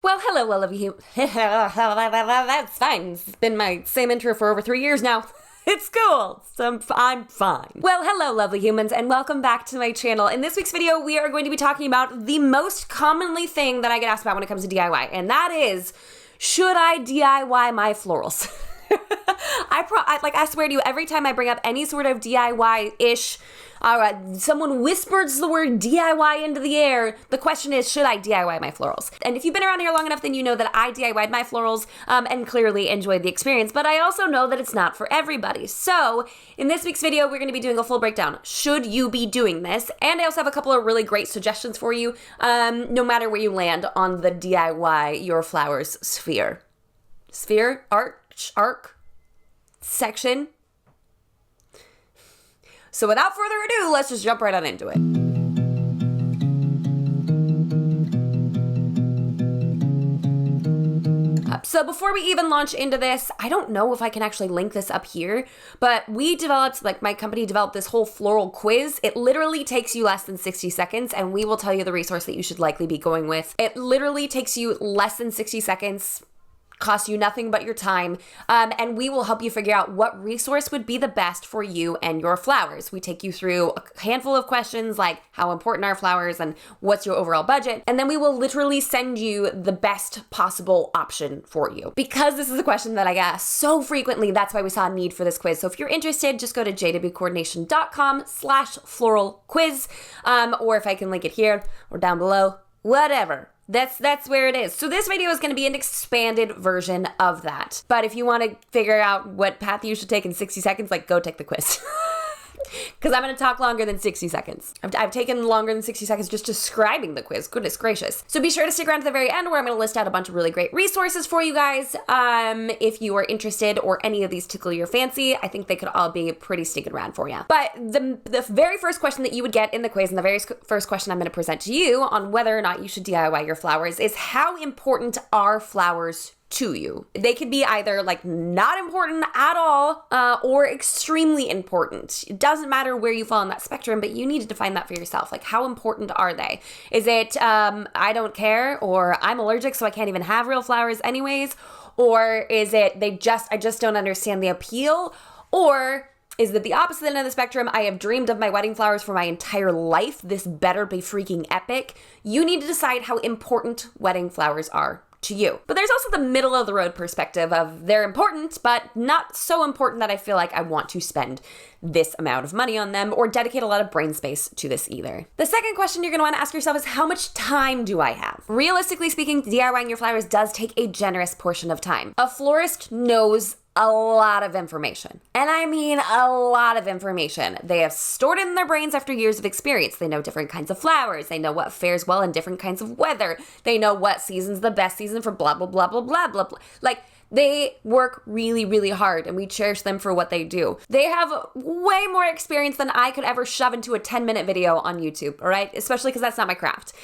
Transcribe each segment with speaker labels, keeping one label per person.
Speaker 1: Well, hello, all of you. That's fine. It's been my same intro for over 3 years now. It's cool. So I'm fine. Well, hello, lovely humans, and welcome back to my channel. In this week's video, we are going to be talking about the most commonly thing that I get asked about when it comes to DIY, and that is, should I DIY my florals? I swear to you, every time I bring up any sort of DIY-ish, someone whispers the word DIY into the air, the question is, should I DIY my florals? And if you've been around here long enough, then you know that I DIY'd my florals and clearly enjoyed the experience, but I also know that it's not for everybody. So in this week's video, we're going to be doing a full breakdown. Should you be doing this? And I also have a couple of really great suggestions for you, no matter where you land on the DIY your flowers sphere. Sphere? Arc? Section? So without further ado, let's just jump right on into it. So before we even launch into this, I don't know if I can actually link this up here, but my company developed this whole floral quiz. It literally takes you less than 60 seconds, and we will tell you the resource that you should likely be going with. It literally takes you less than 60 seconds, costs you nothing but your time, and we will help you figure out what resource would be the best for you and your flowers. We take you through a handful of questions like how important are flowers and what's your overall budget, and then we will literally send you the best possible option for you. Because this is a question that I get asked so frequently, that's why we saw a need for this quiz. So if you're interested, just go to jwcoordination.com/floral quiz, or if I can link it here or down below, whatever. That's where it is. So this video is going to be an expanded version of that. But if you want to figure out what path you should take in 60 seconds, go take the quiz. Because I'm going to talk longer than 60 seconds. I've taken longer than 60 seconds just describing the quiz. Goodness gracious. So be sure to stick around to the very end where I'm going to list out a bunch of really great resources for you guys. If you are interested or any of these tickle your fancy, I think they could all be pretty stinking rad for you. But the very first question that you would get in the quiz, and the very first question I'm going to present to you on whether or not you should DIY your flowers, is how important are flowers to you? They could be either not important at all or extremely important. It doesn't matter where you fall on that spectrum, but you need to define that for yourself. How important are they? Is it I don't care, or I'm allergic so I can't even have real flowers anyways? Or is it I just don't understand the appeal? Or is it the opposite end of the spectrum? I have dreamed of my wedding flowers for my entire life. This better be freaking epic. You need to decide how important wedding flowers are to you. But there's also the middle of the road perspective of they're important, but not so important that I feel like I want to spend this amount of money on them or dedicate a lot of brain space to this either. The second question you're going to want to ask yourself is, how much time do I have? Realistically speaking, DIYing your flowers does take a generous portion of time. A florist knows a lot of information. And I mean a lot of information. They have stored it in their brains after years of experience. They know different kinds of flowers. They know what fares well in different kinds of weather. They know what season's the best season for blah, blah, blah, blah, blah, blah, blah. They work really, really hard, and we cherish them for what they do. They have way more experience than I could ever shove into a 10-minute video on YouTube, all right? Especially because that's not my craft.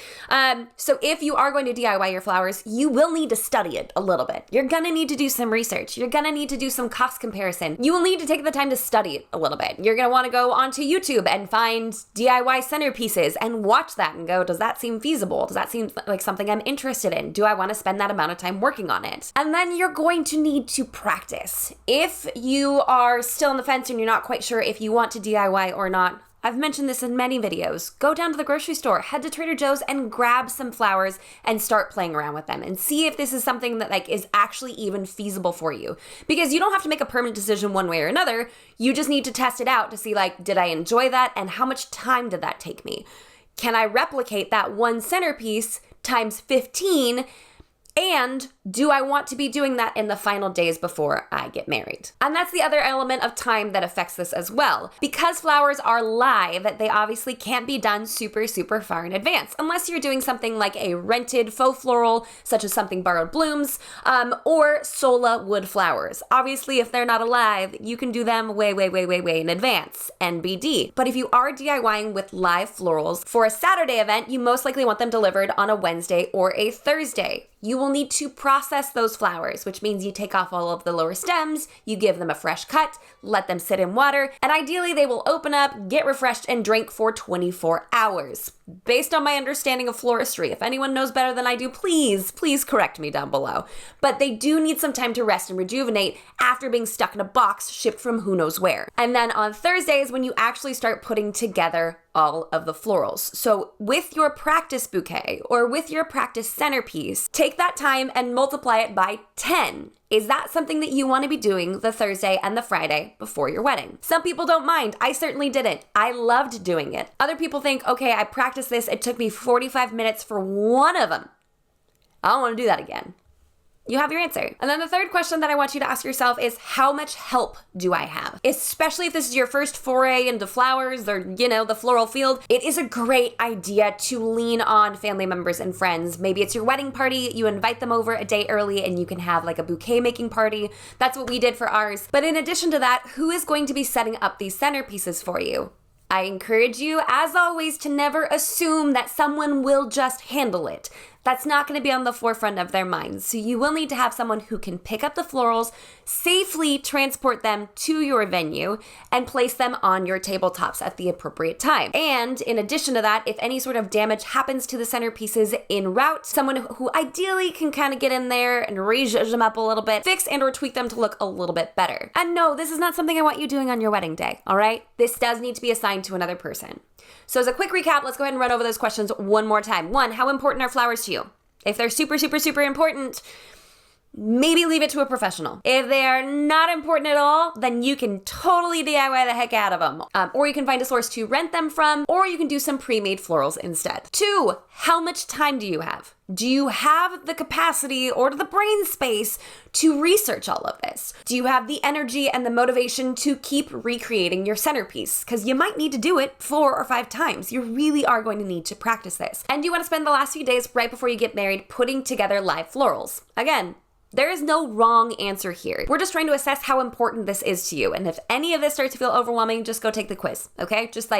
Speaker 1: So if you are going to DIY your flowers, you will need to study it a little bit. You're gonna need to do some research. You're gonna need to do some cost comparison. You will need to take the time to study it a little bit. You're gonna wanna go onto YouTube and find DIY centerpieces and watch that and go, does that seem feasible? Does that seem like something I'm interested in? Do I wanna spend that amount of time working on it? And then you're going to need to practice. If you are still on the fence and you're not quite sure if you want to DIY or not, I've mentioned this in many videos. Go down to the grocery store, head to Trader Joe's and grab some flowers and start playing around with them and see if this is something that is actually even feasible for you. Because you don't have to make a permanent decision one way or another. You just need to test it out to see did I enjoy that and how much time did that take me? Can I replicate that one centerpiece times 15? And do I want to be doing that in the final days before I get married? And that's the other element of time that affects this as well. Because flowers are live, they obviously can't be done super, super far in advance, unless you're doing something like a rented faux floral, such as something borrowed blooms, or sola wood flowers. Obviously, if they're not alive, you can do them way, way, way, way, way in advance, NBD. But if you are DIYing with live florals for a Saturday event, you most likely want them delivered on a Wednesday or a Thursday. You will will need to process those flowers, which means you take off all of the lower stems, you give them a fresh cut, let them sit in water, and ideally they will open up, get refreshed, and drink for 24 hours. Based on my understanding of floristry, if anyone knows better than I do, please correct me down below. But they do need some time to rest and rejuvenate after being stuck in a box shipped from who knows where. And then on Thursdays when you actually start putting together all of the florals. So with your practice bouquet or with your practice centerpiece, take that time and multiply it by 10. Is that something that you want to be doing the Thursday and the Friday before your wedding? Some people don't mind. I certainly didn't. I loved doing it. Other people think, okay, I practiced this. It took me 45 minutes for one of them. I don't want to do that again. You have your answer. And then the third question that I want you to ask yourself is, how much help do I have? Especially if this is your first foray into flowers or, the floral field, it is a great idea to lean on family members and friends. Maybe it's your wedding party, you invite them over a day early and you can have like a bouquet making party. That's what we did for ours. But in addition to that, who is going to be setting up these centerpieces for you? I encourage you, as always, to never assume that someone will just handle it. That's not going to be on the forefront of their minds. So you will need to have someone who can pick up the florals, safely transport them to your venue, and place them on your tabletops at the appropriate time. And in addition to that, if any sort of damage happens to the centerpieces en route, someone who ideally can kind of get in there and rezhuzh them up a little bit, fix and or tweak them to look a little bit better. And no, this is not something I want you doing on your wedding day, all right? This does need to be assigned to another person. So as a quick recap, let's go ahead and run over those questions one more time. 1, how important are flowers to you? If they're super important, maybe leave it to a professional. If they are not important at all, then you can totally DIY the heck out of them. Or you can find a source to rent them from, or you can do some pre-made florals instead. 2, how much time do you have? Do you have the capacity or the brain space to research all of this? Do you have the energy and the motivation to keep recreating your centerpiece? Because you might need to do it 4 or 5 times. You really are going to need to practice this. And you want to spend the last few days right before you get married putting together live florals. Again, there is no wrong answer here. We're just trying to assess how important this is to you. And if any of this starts to feel overwhelming, just go take the quiz, okay? Just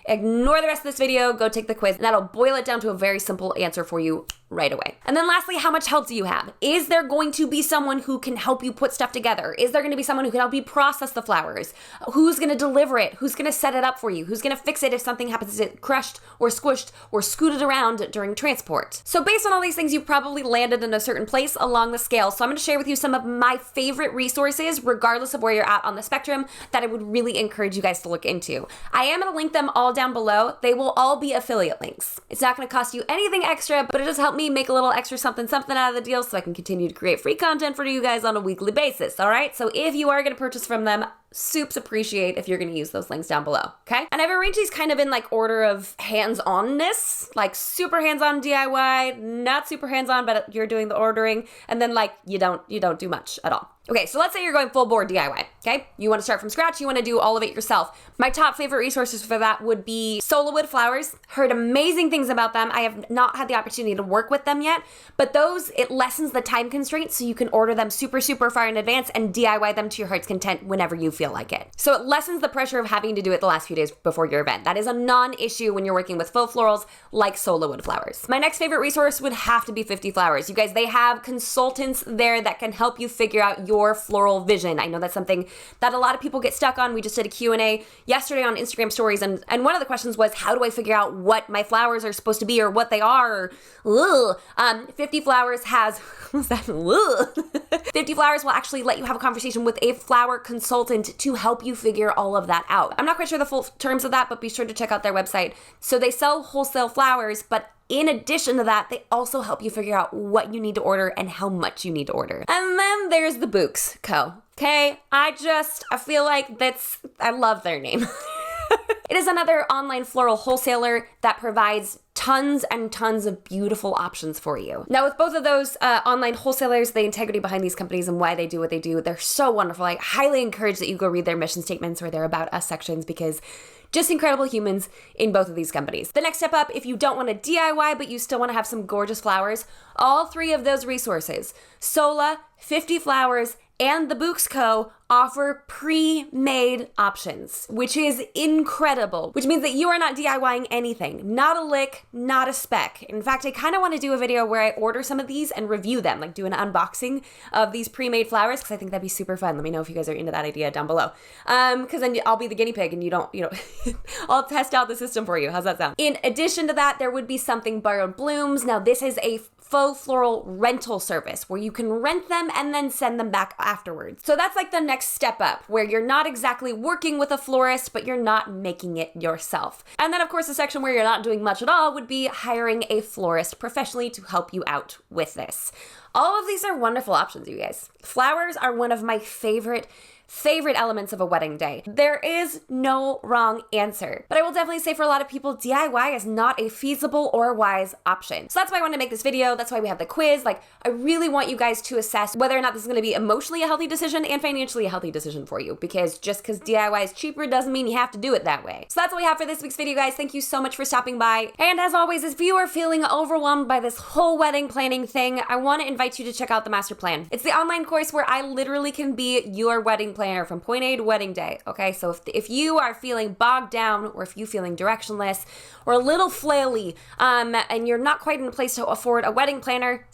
Speaker 1: ignore the rest of this video, go take the quiz, and that'll boil it down to a very simple answer for you right away. And then lastly, how much help do you have? Is there going to be someone who can help you put stuff together? Is there going to be someone who can help you process the flowers? Who's going to deliver it? Who's going to set it up for you? Who's going to fix it if something happens to get crushed or squished or scooted around during transport? So based on all these things, you've probably landed in a certain place along the scale. So I'm going to share with you some of my favorite resources, regardless of where you're at on the spectrum, that I would really encourage you guys to look into. I am going to link them all down below. They will all be affiliate links. It's not going to cost you anything extra, but it does help me make a little extra something out of the deal so I can continue to create free content for you guys on a weekly basis, all right? So if you are going to purchase from them, soups appreciate if you're going to use those links down below, okay? And I've arranged these kind of in order of hands-onness, super hands-on DIY, not super hands-on, but you're doing the ordering, and then you don't do much at all. Okay, so let's say you're going full board DIY, okay? You want to start from scratch, you want to do all of it yourself. My top favorite resources for that would be Solowood Flowers. Heard amazing things about them. I have not had the opportunity to work with them yet, but it lessens the time constraints so you can order them super far in advance and DIY them to your heart's content whenever you feel like it. So it lessens the pressure of having to do it the last few days before your event. That is a non-issue when you're working with faux florals like Solowood Flowers. My next favorite resource would have to be 50 Flowers. You guys, they have consultants there that can help you figure out your floral vision. I know that's something that a lot of people get stuck on. We just did a Q&A yesterday on Instagram stories, and one of the questions was, how do I figure out what my flowers are supposed to be or what they are? 50 Flowers has, what's that? 50 Flowers will actually let you have a conversation with a flower consultant to help you figure all of that out. I'm not quite sure the full terms of that, but be sure to check out their website. So they sell wholesale flowers, but in addition to that, they also help you figure out what you need to order and how much you need to order. And then there's the Books Co. Okay, I feel like I love their name. It is another online floral wholesaler that provides tons and tons of beautiful options for you. Now, with both of those online wholesalers, the integrity behind these companies and why they do what they do, they're so wonderful. I highly encourage that you go read their mission statements or their About Us sections, because just incredible humans in both of these companies. The next step up, if you don't want to DIY, but you still want to have some gorgeous flowers, all 3 of those resources, Sola, 50 Flowers, and the Books Co. offer pre-made options, which is incredible, which means that you are not DIYing anything, not a lick, not a speck. In fact, I kind of want to do a video where I order some of these and review them, like do an unboxing of these pre-made flowers, because I think that'd be super fun. Let me know if you guys are into that idea down below. Because then I'll be the guinea pig and you know, I'll test out the system for you. How's that sound? In addition to that, there would be something borrowed blooms. Now this is a faux floral rental service where you can rent them and then send them back afterwards. So that's like the next step up, where you're not exactly working with a florist, but you're not making it yourself. And then of course the section where you're not doing much at all would be hiring a florist professionally to help you out with this. All of these are wonderful options, you guys. Flowers are one of my favorite elements of a wedding day. There is no wrong answer. But I will definitely say for a lot of people, DIY is not a feasible or wise option. So that's why I want to make this video. That's why we have the quiz. Like, I really want you guys to assess whether or not this is going to be emotionally a healthy decision and financially a healthy decision for you. Because just because DIY is cheaper doesn't mean you have to do it that way. So that's what we have for this week's video, guys. Thank you so much for stopping by. And as always, if you are feeling overwhelmed by this whole wedding planning thing, I want to invite you to check out the master plan. It's the online course where I literally can be your wedding planner from point A to wedding day. Okay, so if you are feeling bogged down, or if you're feeling directionless or a little flaily, and you're not quite in a place to afford a wedding planner,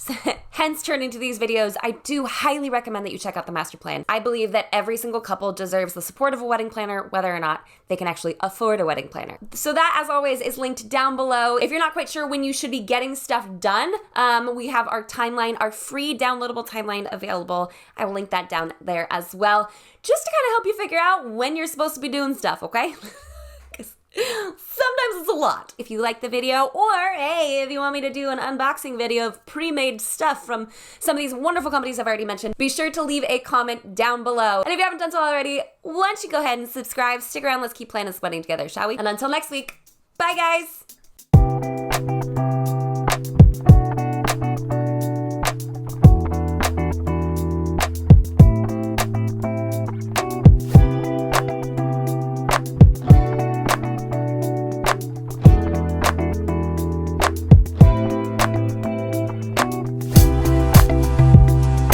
Speaker 1: hence turning to these videos, I do highly recommend that you check out the master plan. I believe that every single couple deserves the support of a wedding planner, whether or not they can actually afford a wedding planner. So that, as always, is linked down below. If you're not quite sure when you should be getting stuff done, we have our timeline, our free downloadable timeline available. I will link that down there as well, just to kind of help you figure out when you're supposed to be doing stuff, okay? Because sometimes it's a lot. If you like the video, or hey, if you want me to do an unboxing video of pre-made stuff from some of these wonderful companies I've already mentioned, be sure to leave a comment down below. And if you haven't done so already, why don't you go ahead and subscribe? Stick around, let's keep planning this wedding together, shall we? And until next week, bye guys!